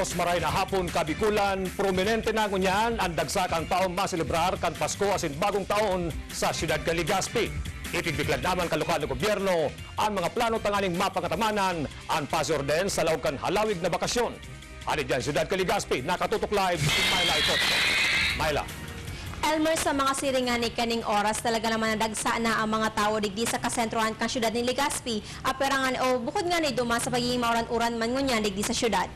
Dios maray na hapon kabikulan, prominente na ngunyan ang dagsakang taong maselebrar kan Pasko asin bagong taon sa siyudad kan Legazpi. Ipigbiklad naman kan lokal na gobyerno ang mga plano tanganing mapangatamanan ang pasorden sa laog kan halawig na bakasyon. Ano dyan, siyudad kan Legazpi, nakatutok live si Myla Icotso. Myla. Elmer, sa mga siringan ni kaning oras talaga naman nadagsa na ang mga tao digdi sa kasentrohan kan siyudad ni Legazpi. Aperangan o bukod nga ni duma sa pagiging mauran-uran man ngunyan digdi sa siyudad.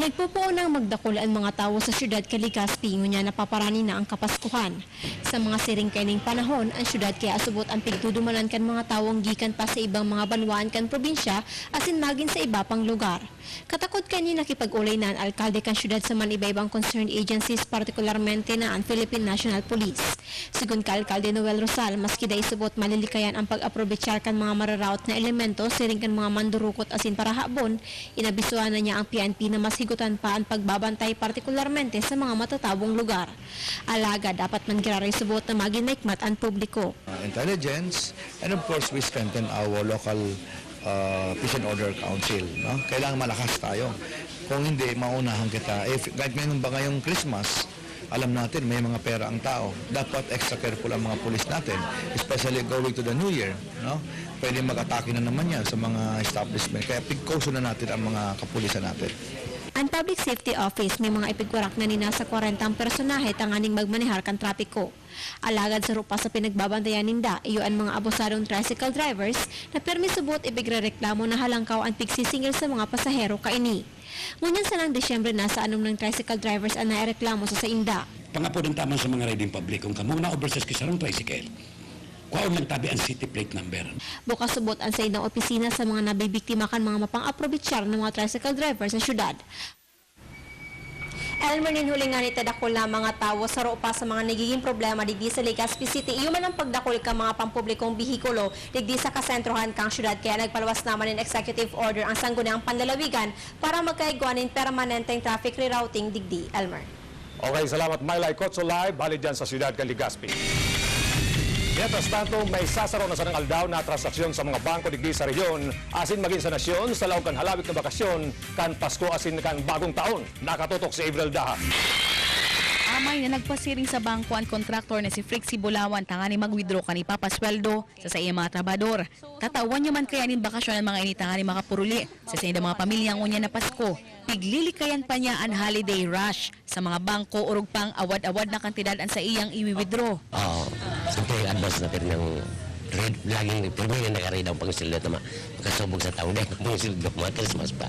Nagpupuo ng magdakol ang mga tao sa siyudad ka Legazpi ngunya napaparani na ang Kapaskuhan. Sa mga siring kaining panahon, ang siyudad kaya asubot ang pigdudumanan kan mga tawong gikan pa sa ibang mga banwaan kan probinsya asin magin sa iba pang lugar. Katakot kani nakipag-ulay na ang alkalde kan siyudad sa man iba-ibang concerned agencies, partikularmente na ang Philippine National Police. Sigun ka Alkalde Noel Rosal, maski da isubot malilikayan ang pag-aprobechar kan mga mararaot na elemento siring kan mga mandurukot asin para habon, inabisuan na niya ang PNP na mas higutan pa ang pagbabantay partikularmente sa mga matatabong lugar. Alaga, dapat man giraray subot na maging naikmat ang publiko. Intelligence, and of course we strengthen our local Peace and Order Council. No? Kailangan malakas tayo. Kung hindi, maunahan kita. Kahit ngayon ba ngayong Christmas, alam natin may mga pera ang tao. Dapat extra careful ang mga pulis natin, especially going to the New Year. No? Pwede mag-atake na naman yan sa mga establishment. Kaya pigkoso na natin ang mga kapulisan natin. Ang Public Safety Office may mga ipigwarak na nina sa 40 personahe tanganing magmanehar kan trapiko. Alagad sa rupa sa pinagbabantayan ninda, iyo ang mga abusadong tricycle drivers na permisubot ibigrereklamo na halangkaw ang pigsisingil sa mga pasahero kaini. Ngunyan sa lang Desyembre na sa anong ng tricycle drivers ang naireklamo sa inda. Pangapod ang taman sa mga riding public kung kamong na-overseas kisarong tricycle. Kuwaon lang tabi ang city plate number. Bukas subot ang sa indang opisina sa mga nabibiktima kan mga mapang-aprobitsyar ng mga tricycle drivers sa syudad. Elmer, ninhuling nga ni tadakol na mga tao sa ropa sa mga nagiging problema digdi sa Legazpi City. Iyo man ang pagdakol ka mga pampublikong bihikulo digdi sa kasentrohan kang syudad. Kaya nagpalawas naman ng executive order ang sangguniang panlalawigan para magkaigwanin permanenteng traffic rerouting digdi. Elmer. Okay, salamat Myla Icotso live, bali dyan sa siyudad kan Legazpi. Mientras tanto, may sasaro na sanang aldaw na transaksyon sa mga bangko digdi sa rehiyon, asin maging sa nasyon, sa laog kan halawig na bakasyon, kan Pasko asin kan bagong taon. Nakatutok si Avril Daha. Amay na nagpasiring sa bangko ang kontraktor na si Frixie Bulawan tangani mag-withdraw kani papasweldo sa iyang mga trabador. Tatawan niya man kaya nin bakasyon ang mga ini tangani makapuruli sa iyang mga pamilyang unya na Pasko. Piglilikayan pa niya ang holiday rush sa mga bangko urog pang awad-awad na kantidad ang sa iyang i-withdraw. Siyempre, advance na pero ng laging pero yung nakaread ang pang-sildo na makasubog sa taon dahil pang-sildo mga Christmas pa.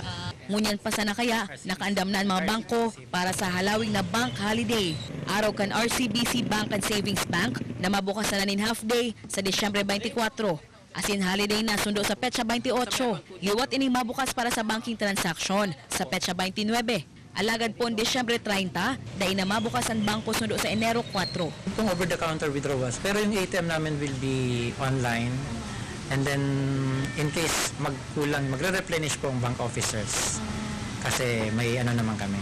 Ngunyan pa sana kaya nakaandam na ang mga bangko para sa halawig na bank holiday. Araw kan RCBC Bank and Savings Bank na mabukas na nin half day sa Disyembre 24. Asin holiday na sundo sa petsa 28. Liwat ining mabukas para sa banking transaction sa petsa 29. Alagad po Disyembre 30, dahil na mabukas ang bangko sundo sa Enero 4. Itong over-the-counter withdrawals, pero yung ATM namin will be online. And then, in case magkulang, magre-replenish po ang bank officers. Kasi may ano naman kami,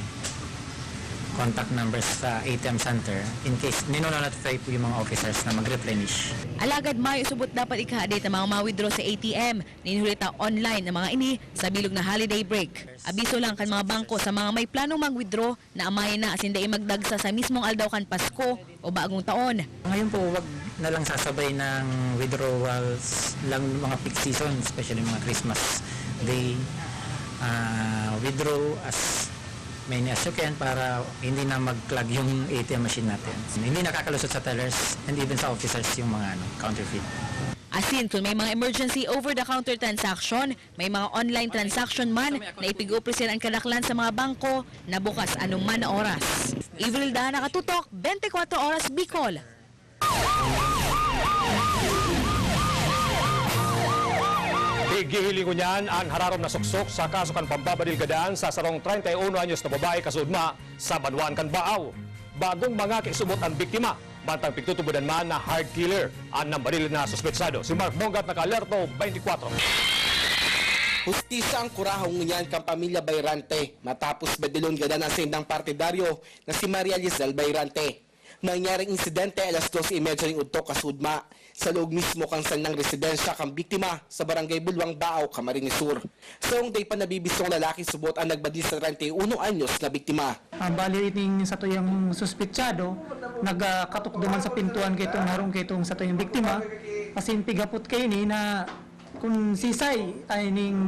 contact numbers sa ATM center. In case, nino-notify po yung mga officers na mag-replenish. Alagad Mayo subot dapat ika-update ang mga ma-withdraw sa ATM. Ninhulita online ng mga ini sa bilog na holiday break. Abiso lang kan mga bangko sa mga may planong mag-withdraw na amayin na asin dai magdagsa sa mismong aldaw kan Pasko o bagong taon. Ngayon po, wag na lang sasabay ng withdrawals lang mga peak season, especially mga Christmas Day. Withdraw as many as you can para hindi na mag-clog yung ATM machine natin. Hindi nakakalusot sa tellers and even sa officers yung mga counterfeit. Asin kung may mga emergency over-the-counter transaction, may mga online transaction man na ipig-upresent ang kadaklan sa mga bangko na bukas anuman na oras. Avril Daha, nakatutok, 24 oras Bicol. Gihiling ko niyan ang hararom na suksok sa kaso kan pambabadilgadaan sa sarong 31 anyos na babae kasudma sa Banwaan kan Baaw. Bagong mga kisubot ang biktima, bantang pigtutubudan man na hard killer ang nambaril na suspetsado. Si Mark Mongat naka-alerto 24. Hustisa ang kurahong ngunyan kang pamilya Bayrante matapos badilon gada na sindang partidaryo na si Maria Lizelle Bayrante. Nangyaring insidente alas 2:30 ng udto kasudma sa loob mismo kang sanang residensya kang biktima sa barangay Bulwang Baaw, Camarines Sur. Sa day pa nabibisong lalaki subot ang nagbadil sa 31 anyos na biktima. Bali iting sa tuyang suspetsado, nagkatok duman sa pintuan kitong harong kitong sa tuyang biktima, asin pigapot kayo ni na kung sisay ay ning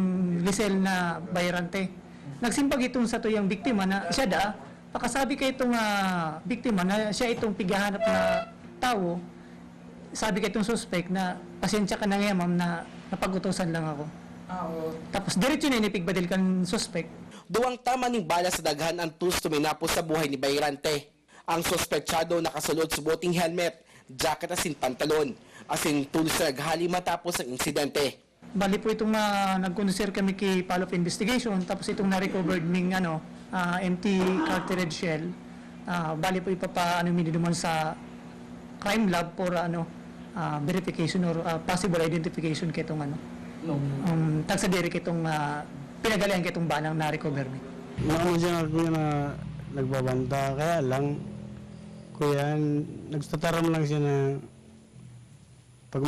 Lisel na bayrante. Nagsimpag itong sa tuyang biktima na siya da, pakasabi kay itong biktima na siya itong pigahanap na tao, sabi kay itong suspect na pasensya ka na nga ma'am na napagutusan lang ako. Tapos diretso na inipigbadil kan suspect. Duwang tama ning bala sa daghan ang tools tuminapos sa buhay ni bayrante. Ang suspetsado nakasulod sa boting helmet, jacket asin pantalon, asin tools na naghali matapos ang insidente. Bali po itong nag-consider kami kay follow-up investigation, tapos itong na-recovered ning empty cartridge shell. Bali po miniduman sa crime lab for verification or possible identification kitong tagsadiri kitong pinagalian kitong banang na-recover mi. Naano siya na nagbabanta, kaya lang kuya nagtataram lang siya na pag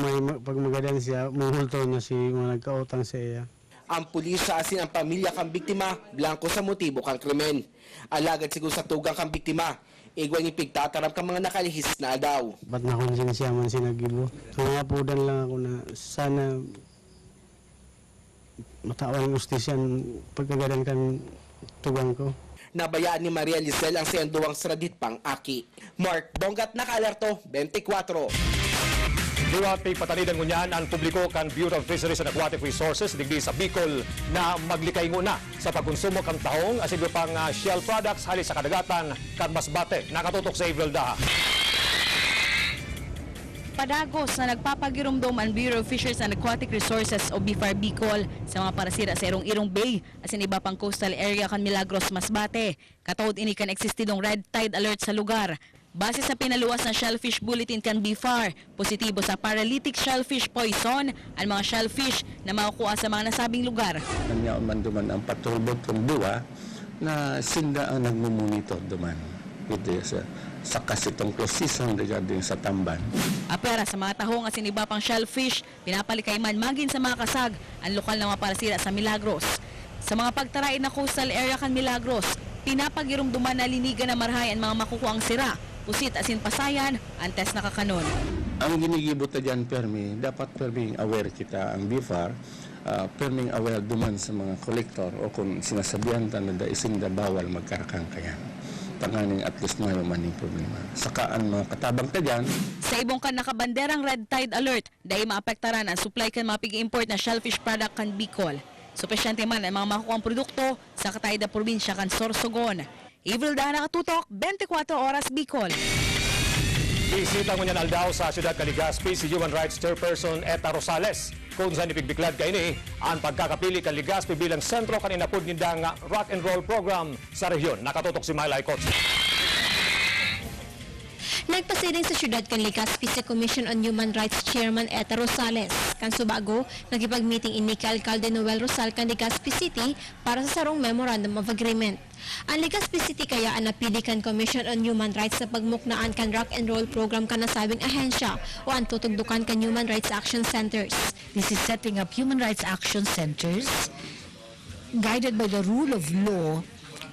magaling siya, muhulto na si mga nagkautang sa iya. Ang pulisya asin ang pamilya kang biktima, blanco sa motibo kang krimen. Alagad siguro sa tugang kang biktima, igwang ipigtataram kang mga nakalihis na daw. Ba't nakonsensya man sinagibo? Nangapudan lang ako na sana matawan ng ustisyan pagkagaling kan tugang ko. Nabayaan ni Maria Lisel ang siyang duwang sradit pang aki. Mark Dongat, Naka-Alerto, 24. Liwat pagpatalidan mo niyan ang publiko kan Bureau of Fisheries and Aquatic Resources digdi sa Bicol na maglikay muna sa pagkonsumo kan tahong asin pang shell products halis sa kadagatan kan Masbate. Nakatutok sa Avril Daha. Padagos na nagpapagirumdom ang Bureau of Fisheries and Aquatic Resources o BFAR Bicol sa mga parasira sa Irong Bay asin iba pang coastal area kan Milagros, Masbate. Kataod ini kan eksistidong red tide alert sa lugar. Base sa pinaluwas na shellfish bulletin kan BFAR, positibo sa paralytic shellfish poison ang mga shellfish na makukuha sa mga nasabing lugar. Kanya man duman ang patrolbot kong duwa na sinda ang nagmumonitor duman. Ito sa kasitong close season regarding sa tamban. Apera sa mga tahong asin iba pang shellfish, pinapalikay man magin sa mga kasag ang lokal na mga parasira sa Milagros. Sa mga pagtarain na coastal area kan Milagros, pinapagirumduman na linigan na marhay ang mga makukuang sira. Pusit asin pasayan, antes nakakanon. Ang ginigibot na dyan, Permi, dapat Permi aware kita ang BFAR, Permi aware duman sa mga kolektor o kung sinasabihan ta na ising da bawal magkarakang kayan. Tanganing at least ngayon maning problema. Saka ang mga katabang ta dyan. Sa ibong kan nakabanderang red tide alert, dahil maapektaran ang supply kan mga pig-import na shellfish product kan Bicol. Supesyente man ang mga makukuang produkto sa katayda probinsya kan Sorsogon. Avril Daha, Nakatutok, 24 Oras, Bicol. Bisita mo niyan aldaw sa Ciudad Caligaspi si Human Rights Chairperson Eta Rosales. Kung saan ipigbiklad kaini ang pagkakapili kan Legazpi bilang sentro kanina po nindang rock and roll program sa rehiyon. Nakatutok si Maylay Cots. Nagpasiring sa syudad kan Legazpi sa Commission on Human Rights Chairman Eta Rosales. Kan subago, nagipag-meeting ini kay Alcalde Noel Rosal kan Legazpi City para sa sarong Memorandum of Agreement. Ang Legazpi City kaya ang napili kan Commission on Human Rights sa pagmuknaan kan rock and roll program kan nasabing ahensya o ang tutugdukan kan Human Rights Action Centers. This is setting up Human Rights Action Centers guided by the rule of law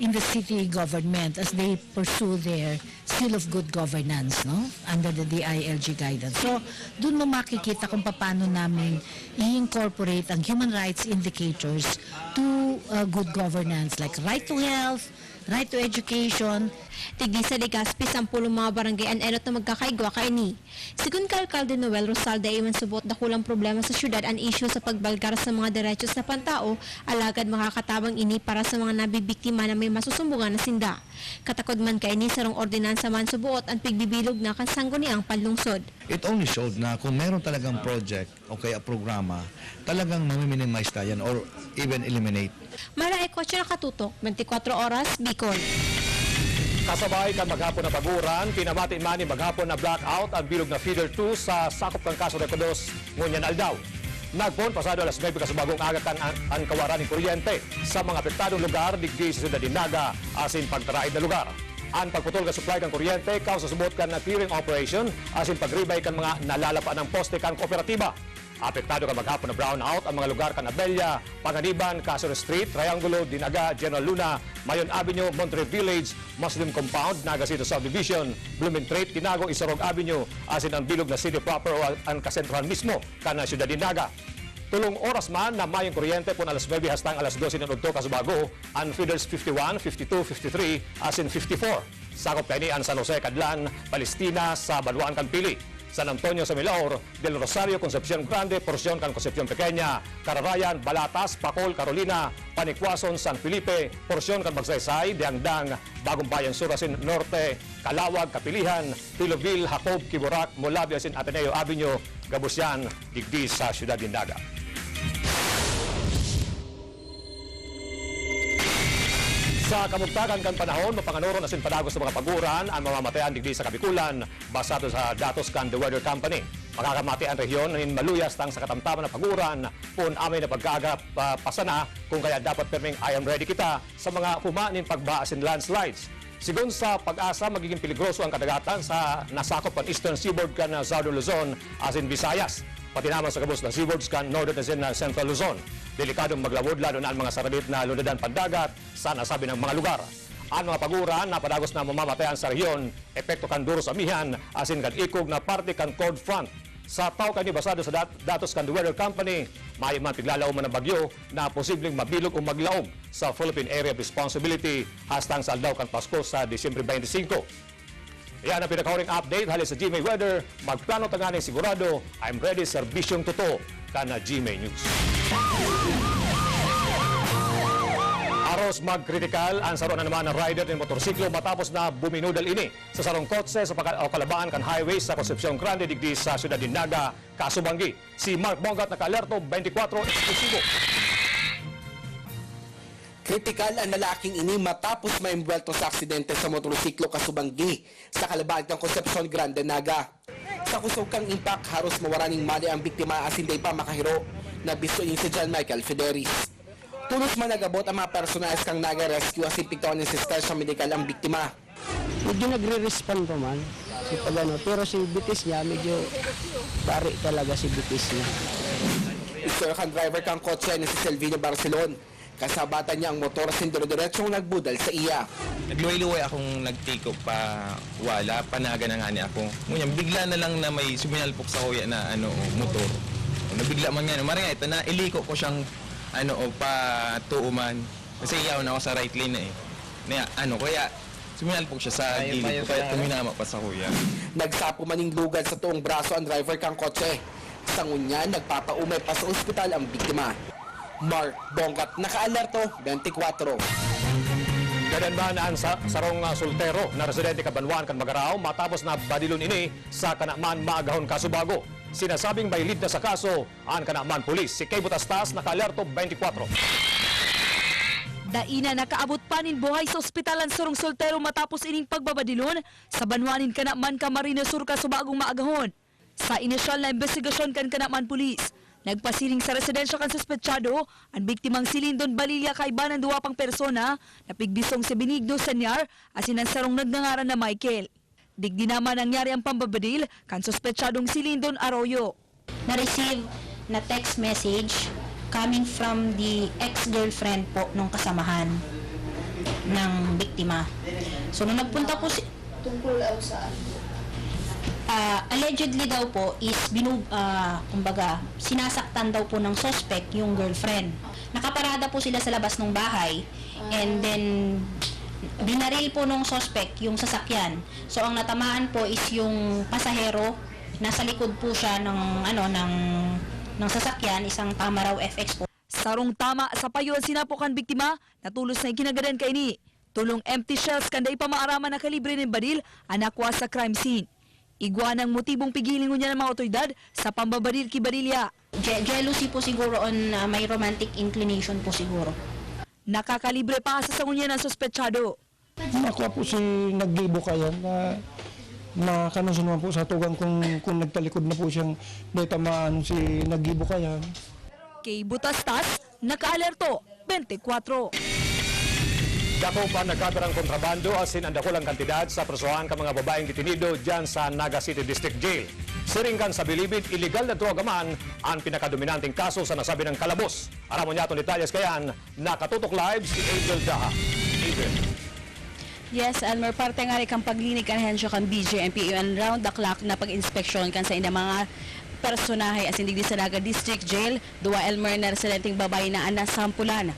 in the city government as they pursue their seal of good governance, no, under the DILG guidance. So, dun mo makikita kung paano namin i-incorporate ang human rights indicators to good governance like right to health, right to education. Tigdi sa Legazpi, 10 mga barangay ang erot na magkakaigwa kaini. Sigun ka Alcalde Noel Rosal, daiman subot na kulang problema sa syudad ang issue sa pagbalgar sa mga derechos sa pantao, alagad makakatabang ini para sa mga nabibiktima na may masusumbungan na sinda. Katakod man kaini sarong ordinansa man subuot ang pigbibilog na kasangguniang panlungsod. It only showed na kung meron talagang project o kaya programa, talagang mamiminimize na yan or even eliminate. Mara Ekotse, Nakatutok, 24 Oras, Bicol. Kasabay kan maghapon na baguran, pinamati man ni maghapon na blackout ang bilog na feeder 2 sa sakop ng Caso de Codos, ngunyan aldaw. Nagpon pasado alas 9 kasubagong aga kan ang kawaran ng kuryente sa mga apektadong lugar digdi sa Ciudad Dinaga asin pagtaraid na lugar. ang pagputol ka supply kan kuryente kaw sa subot kan na clearing operation asin pagribay kan mga nalalapa ng poste kan kooperatiba. Apektado ka maghapon na brownout ang mga lugar kan Abella, Panganiban, Casero Street, Triangulo, Dinaga, General Luna, Mayon Avenue, Monterey Village, Muslim Compound, Nagasito Subdivision, Blumentritt, Tinagong, Isarog Avenue, asin ang bilog na city proper o ang kasentrahan mismo kan Siyudad Dinaga. Tulong oras man na mayong kuryente po alas 9 hastang alas 12 ng udto Kasubago, ang feeders 51, 52, 53, asin 54. Sakop kay ni ang San Jose, Cadlan, Palestina sa Banwaan kan Pili. San Antonio sa Milaor, Del Rosario, Concepcion Grande, Porcion kan Concepcion Pequeña, Cararayan, Balatas, Pacol, Carolina, Panikwason, San Felipe, Porcion kan Magsaysay, Diangdang, Bagong Bayan Sur, asin Norte, Calawag, Kapilihan, Tiloville, Jacob, Kiburak, Molabi, asin Ateneo Avenue, Gabusyan, digdi sa Siyudad Dinaga. Sa kamugtagan kan panahon, mapanganuron asin padagos sa mga paguran ang mamamatayan digdi sa Kabikulan basado sa datos kan The Weather Company. Makakamati ang rehiyon ng maluyas tang sa katamtaman na paguran kung amay na pagkagap pasana kung kaya dapat perming I am ready kita sa mga humanin pagba asin landslides. Sigon sa pag-asa, magiging peligroso ang kadagatan sa nasakop ang Eastern Seaboard kan Southern Luzon asin Visayas. Pati naman sa kabus ng seaboards kan Northern asin Central Luzon. Delikadong maglawod lalo na ang mga sarabit na lunadan pandagat sa nasabi ng mga lugar. Ang mga paguran na padagos na mamamatayan sa rehiyon, epekto kan duros amihan, asin kan ikog na parte kan cold front. Sa tao kani basado sa datos kan The Weather Company, may man piglalaw man ng bagyo na posibleng mabilog o maglaog sa Philippine Area of Responsibility hastang sa aldaw kan Pasko sa Disyembre 25. Yan ang pinakahuling update halis sa GMA Weather. Magplano tanganing sigurado, I'm ready, serbisyong totoo kana GMA News. Aros magkritikal ang saro na naman ng rider ng motorsiklo matapos na buminudal ini sa sarong kotse sa kalabaan kan highway sa Concepcion Grande digdi sa Siyudad Dinaga, Kasubanggi. Si Mark Bongat naka-alerto 24 eksklusibo. Kritikal ang lalaking ini matapos maimbwelto sa aksidente sa motorsiklo Kasubanggi sa kalabaan ng Concepcion Grande, Naga. Sa kusog kang impact, haros mawaraning mali ang biktima asin day pa makahiro na bisuin si John Michael Fideris. Tulos man nagabot ang mga personalis kang Naga Rescue asin pigtawan ng sistensya medikal ang biktima. Medyo nagre-respond pa man si Pagano, pero si bitis niya medyo pari talaga si bitis niya. Isura kang driver kang kotse ni si Selvino Barcelon. Kasabatan niya ang motor asin dire-diretsong nagbudal sa iya. Nagluway-luway akong nagtiko pa wala, panaga na nga ni ako. Ngunyan, bigla na lang na may suminalpok sa kuya na motor. Nabigla man nga, maring ito na iliko ko siyang pa tuuman. Kasi iyaw na ako sa right lane na eh. Kaya suminalpok siya sa gilid ko, kaya tuminama pa sa kuya. Nagsapo maning lugad sa tuong braso ang driver kang kotse. Sa ngunya, nagpapaumay pa sa ospital ang biktima. Mark Bongat, naka-alerto 24. Ganyan ba na ang sarong soltero na residente Kabanwaan kan Magarao matapos na badilon ini sa Kanaman Maagahon, Kasubago. Sinasabing may lead na sa kaso ang Kanaman Police. Si Kay Butastas, naka-alerto 24. Daina nakaabot panin buhay sa ospital ang sarong soltero matapos ining pagbabadilon sa Banwanin Kanaman Camarines Sur, Kasubagong Maagahon. Sa inisyal na investigasyon kan Kanaman Police, nagpasiling sa residensya kan suspetsyado ang biktimang si Lindon Balilla kaiba ng duwa pang persona na pigbisong si Benigno Sanyar asin ang sarong nagngangaran na Michael. Digdi naman nangyari ang pambabadil kan suspetsyadong si Lindon Arroyo. Na-receive na text message coming from the ex-girlfriend po nung kasamahan ng biktima. So nung nagpunta po si... Tungkol saan? Allegedly daw po is kumbaga sinasaktan daw po ng suspect yung girlfriend. Nakaparada po sila sa labas ng bahay and then binaril po nung suspect yung sasakyan. So ang natamaan po is yung pasahero, nasa likod po siya ng sasakyan, isang Tamaraw FX po. Sarong tama sa payo ang sinapukan biktima, natulos na ikinagadan kay ni. Tulong empty shells kanday pa maaraman na kalibre ng badil ang nakuha sa crime scene. Igwa ng motibong pigiling niya ng mga otoridad sa pambabaril kay Barilla. Jealousy po siguro on may romantic inclination po siguro. Nakakalibre pa sa sangunya ng suspetsyado. Nakuha po si Naggibo kayan na kanusun naman po sa tugang kung nagtalikod na po siyang detamaan si Naggibo kayan. Kay Butastas, naka-alerto 24. Dako pa nagkaberang kontrabando asin ang dakulang kantidad sa presohan ka mga babaeng detenido dyan sa Naga City District Jail. Siringkan sa bilibid, illegal na droga man ang pinakadominanting kaso sa nasabi ng kalabos. Aram mo niya itong detalles kayan, nakatutok live si April Daha. April. Yes, Elmer, parte nga rin kang paglinig kan hensyo kan BJMP and round the clock na pag-inspeksyon kan sa ina mga personahe as hindi sa Naga District Jail, duwa Elmer na residenteng babae na anasampulan.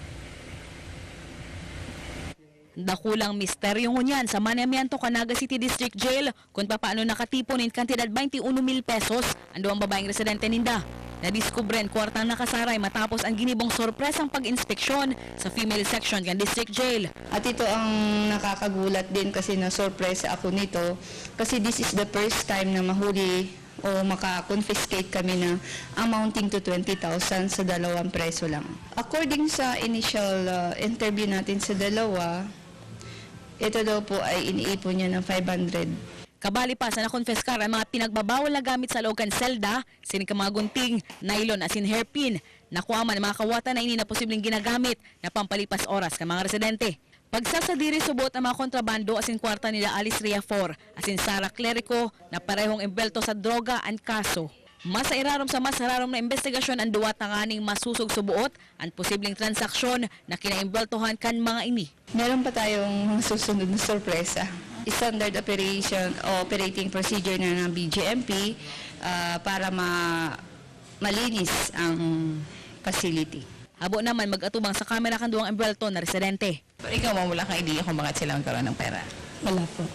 Dakulang misteryo ngunyan sa manamiento ka Naga City District Jail kung paano nakatiponin kantidad 21,000 pesos ang duwang babaeng residente ninda. Nadiskubren kwartang nakasaray matapos ang ginibong sorpresang pag-inspeksyon sa female section kan District Jail. At ito ang nakakagulat din kasi na sorpresa ako nito kasi this is the first time na mahuli o maka-confiscate kami na amounting to 20,000 sa dalawang preso lang. According sa initial interview natin sa dalawa, ito daw po ay iniipon niya ng 500. Kabali pa sa nakonfiskar ang mga pinagbabawal na gamit sa loob kan selda, sining mga gunting, nylon asin hairpin, nakuha man ang mga kawatan na ini na posibleng ginagamit na pampalipas oras ka mga residente. Pagsasadiri subot ang mga kontrabando asin kwarta nila Alice Ria 4 asin Sara Clerico na parehong embelto sa droga ang kaso. Mas irarom sa mas hararom na investigasyon ang duwa tanganing masusog subuot ang posibleng transaksyon na kinaimbeltohan kan mga ini. Meron pa tayong susunod na sorpresa. Standard operating procedure na ng BJMP para malinis ang facility. Abo naman mag-atubang sa kamera kan duwang embelto na residente. Pero ikaw wala kang idea kung bakit sila magkaroon ng pera? Wala po.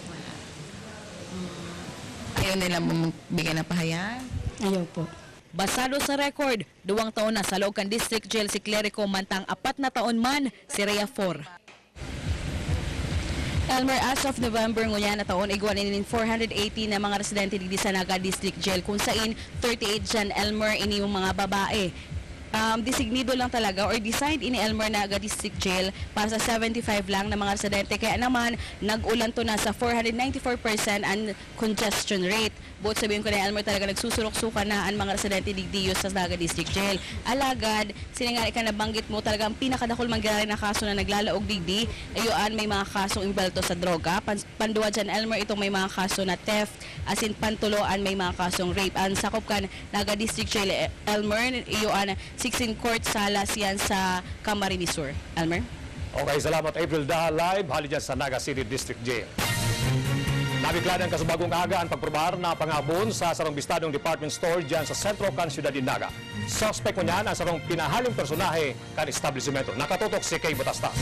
Ayaw nila bigyan ng pahayag? Ayaw po. Basado sa record, 2 taon na sa loob kan District Jail si Clerico mantang 4 na taon man si Rhea 4. Elmer, as of November ngunyan na taon, igwanin 480 na mga residente di sa Naga District Jail kung sain 38 dyan Elmer ini yung mga babae. Designido lang talaga or designed ini Elmer Naga District Jail para sa 75 lang na mga residente kaya naman nag-ulan to na sa 494% ang congestion rate. Both sabihin ko na Elmer talaga nagsusurok-suka na ang mga residente digdiyo sa Naga District Jail. Alagad, sinangari ka nabanggit mo talagang pinakadakol mangyari na kaso na naglalaog digdi. Ayun, may mga kasong imbelto sa droga. Panduwa dyan Elmer, itong may mga kaso na theft, asin pantuloan may mga kasong rape. Ang sakop kan Naga District Jail Elmer, iyon 16 court salas yan sa Camarines Sur. Elmer? Okay, salamat April Daha live. Hali dyan sa Naga City District Jail. Nabigla ng kasubagong aga ang pagprobar na pangabon sa sarong bistadong department store dyan sa sentro kan Ciudad de Naga. Suspect mo niyan ang sarong pinahaling personahe kan establishmento. Nakatutok si Kay Botastas.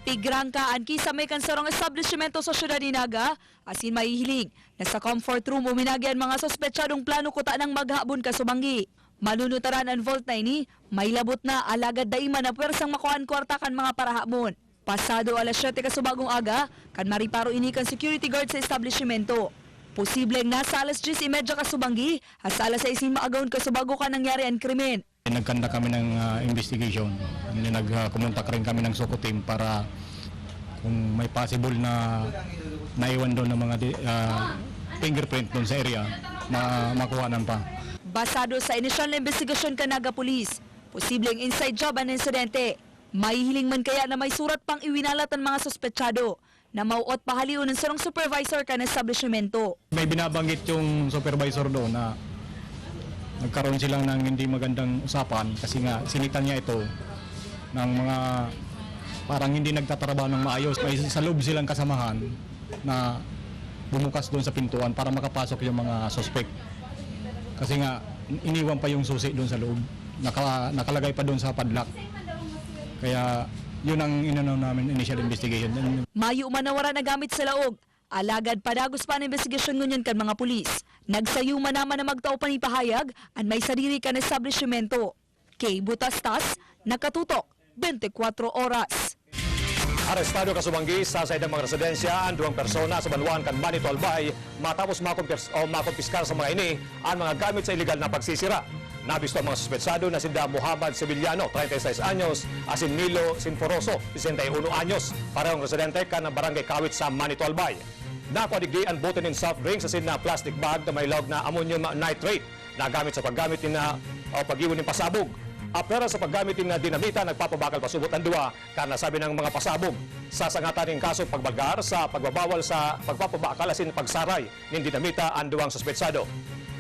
Pigrangka ang kisa may kansarong establishmento sa Ciudad de Naga, asin mahihiling na sa comfort room uminagi ang mga sospetsadong plano kuta ng maghabon ka Subanggi. Manunutaran ang vault na ini, may labot na alagad daima na pwersang makuhaan kwarta kan mga parahamon. Pasado alas 7 kasubagong aga, kan mariparo ini kan security guard sa establishmento. Posibleng nasa alas 10:30 kasubanggi, hasta alas 6 maagawon kasubago ka nangyari ang krimen. Nagkanda kami ng investigation. Nagkumontak rin kami ng SOCO team para kung may possible na naiwan doon ng mga fingerprint doon sa area, makuhanan pa. Basado sa inisyal na investigasyon ka Naga Police, posibleng inside job ang insidente. Mahihiling man kaya na may surat pang iwinalat ang mga sospetsado na mauot pahaliw ng sarong supervisor ka ng establishmento. May binabanggit yung supervisor doon na nagkaroon silang ng hindi magandang usapan kasi nga sinitan niya ito ng mga parang hindi nagtatrabaho ng maayos. May sa loob silang kasamahan na bumukas doon sa pintuan para makapasok yung mga suspect. Kasi nga iniwan pa yung susi doon sa loob. Nakalagay pa doon sa padlock. Kaya yun ang inanaw namin initial investigation. Mayo manawara na gamit sa laog. Alagad padagos pa ang investigasyon ngunyan kan mga pulis. Nagsayo man naman na magtao pa ni pahayag ang may sarili kan establishmento. Kay Botastas, nakatutok 24 oras. Arestado kasubanggi sa saydang mga residensya ang 2 persona sa Banwan kan Manito Albay matapos makumpiskar sa mga ini ang mga gamit sa iligal na pagsisira. Nabisto ang mga suspetsado na sinda Muhammad Sevillano, 36 anyos, asin Milo Sinforoso, 61 anyos, parehong residente kan ng Barangay Kawit sa Manito Albay. Nakuadigdi ang bote ng soft drinks asin na plastic bag na may log na ammonium nitrate na gamit sa paggamit ni na pag-iwan ng pasabog. Apera sa paggamit ng dinamita nagpapabakal pasubot ang duwa karena sabi ng mga pasabog. Sasangatan ng kaso pagbalgar sa pagbabawal sa pagpapabakal asin pagsaray ng dinamita ang duwang suspetsado.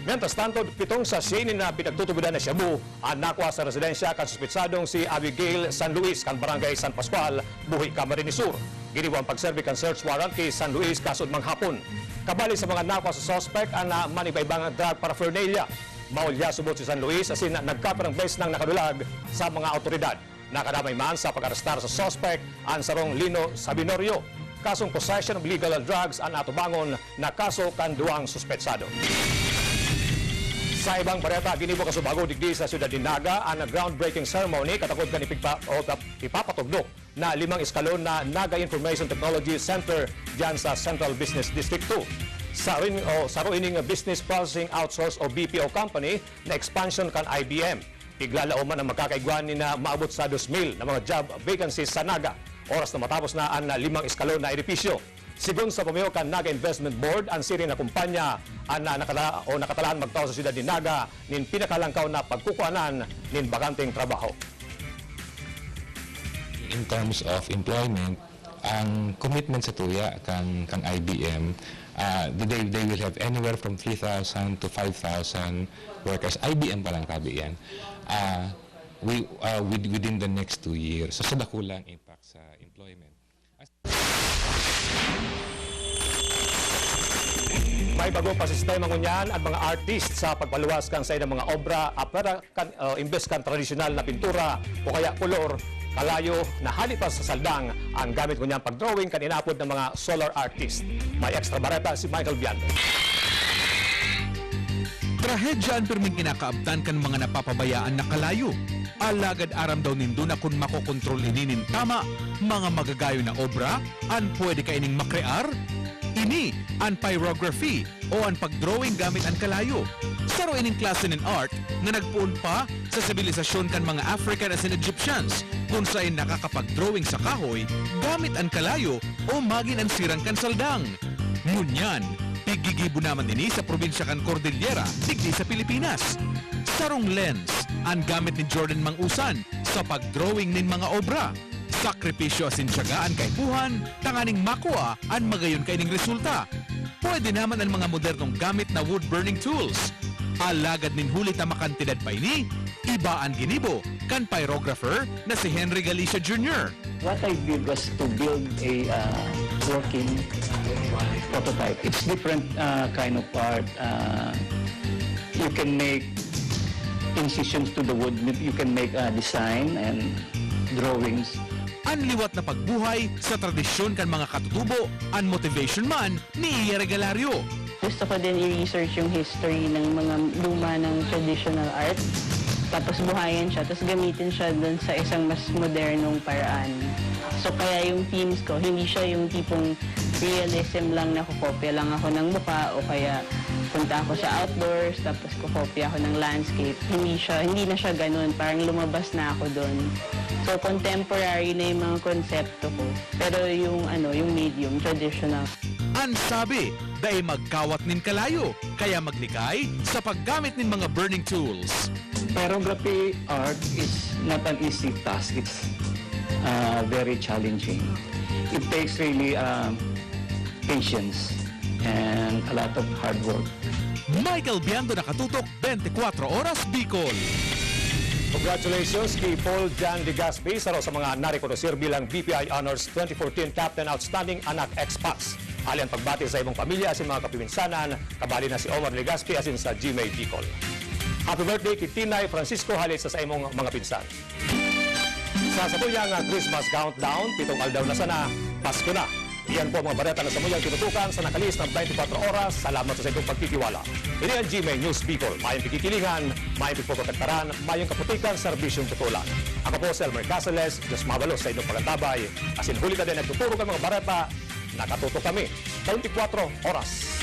Mientras tanto, 7 sasyin na pinagtutubudan na Shabu ang nakuha sa residensya kan suspetsadong si Abigail San Luis kan Barangay San Pascual, Buhi, Camarines Sur. Giniwang pagserbi kan search warrant kay San Luis kasod manghapon. Kabali sa mga nakuha sa suspect ang manibaybang drug paraphernalia. Maulya subot si San Luis asin nagkaperang base ng nakadulag sa mga otoridad. Nakadamay man sa pag-arestar sa suspect ang sarong Lino Sabinorio. Kasong possession of illegal drugs ang atubangon na kaso kan duwang suspetsado. Sa ibang bareta, ginibo kasubago digdi sa Ciudad de Naga ang groundbreaking ceremony katakod kan ipapatugdok na 5 eskalon na Naga Information Technology Center diyan sa Central Business District 2. Sa ruining Business Processing Outsource o BPO company na expansion kan IBM. Iglalauman ang magkakaiguan ni na maabot sa 2,000 na mga job vacancies sa Naga. Oras na matapos na ang 5 eskalon na edipisyo. Sigon sa pamiyo kan Naga Investment Board, ang siri na kumpanya ang nakatalaan magtao sa siyudad ni Naga nin pinakalangkaw na pagkukuhanan nin bakanteng trabaho. In terms of employment, ang commitment sa tuya kang IBM, they will have anywhere from 3,000 to 5,000 workers. IBM pa lang tabi yan. Within the next 2 years. So sa dakulang impact sa employment. May bago pa sistema ngunyan at mga artist sa pagpaluwas kan sa mga obra apera kan imbes kan tradisyonal na pintura o kaya kolor kalayo na hali pa sa saldang ang gamit ngunyan pagdrawing kan inapod ng mga solar artist. May extra bareta si Michael Biando. Trahedya ang pirming kinakaabtan kan mga napapabayaan na kalayo. Alagad aram daw nindo na kung makokontrol ninin tama mga magagayo na obra an pwede kaining makrear. Ini ang pyrography o ang pagdrawing gamit ang kalayo. Saro ining klase ng art na nagpuon pa sa sibilisasyon kan mga African as in Egyptians kung saan nakakapag-drawing sa kahoy gamit ang kalayo o magin ang sirang kan saldang. Ngunyan, pigigibo naman ini sa probinsya kan Cordillera, digdi sa Pilipinas. Sarong lens ang gamit ni Jordan Mangusan sa pagdrawing ng mga obra. Sakripisyo asin tiyagaan kay puhan, tanganing makuha ang magayon kaining resulta. Pwede naman ang mga modernong gamit na wood-burning tools. Alagad nin huli tamakantidad pa ini, iba ang ginibo kan pyrographer na si Henry Galicia Jr. What I did was to build a working prototype. It's different kind of art. You can make incisions to the wood. You can make a design and drawings. Ang liwat na pagbuhay sa tradisyon kan mga katutubo, ang motivation man ni Iya Regalario. Gusto ko din i-research yung history ng mga luma ng traditional art. Tapos buhayin siya, tapos gamitin siya dun sa isang mas modernong paraan. So kaya yung themes ko, hindi siya yung tipong realism lang na kukopya lang ako ng mukha o kaya punta ako sa outdoors tapos kukopya ako ng landscape. Hindi na siya ganun, parang lumabas na ako dun. So contemporary na yung mga konsepto ko. Pero yung medium, traditional. Ang sabi, dahil magkawat nin kalayo, kaya maglikay sa paggamit nin mga burning tools. Pyrography art is not an easy task. It's very challenging. It takes really patience and a lot of hard work. Michael Biando, nakatutok, 24 Oras, Bicol. Congratulations kay Paul Jan Legaspi sa mga narekonosir bilang BPI Honors 2014 Captain Outstanding Anak Expats. Alian pagbati sa ibong pamilya asin mga kapibinsanan, kabali na si Omar Legaspi asin sa GMA Bicol. Happy birthday kay Tinay Francisco halit sa imong mga pinsan. Sa sabuyang Christmas countdown, 7 aldaw na sana, Pasko na. Iyan po mga bareta na samuyang tinutukan sa nakalis ng 24 oras. Salamat sa inyong pagtitiwala. Ini ang GMA News Bicol. Mayang pikikilingan, mayang pagpoprotektaran, mayang kaputikan, serbisyong tutulan. Ako po si Elmer Caceres, Diyos mabalos sa inyong pagkatabay. Asin huli ka din nagtuturo ka mga bareta, nakatuto kami 24 oras.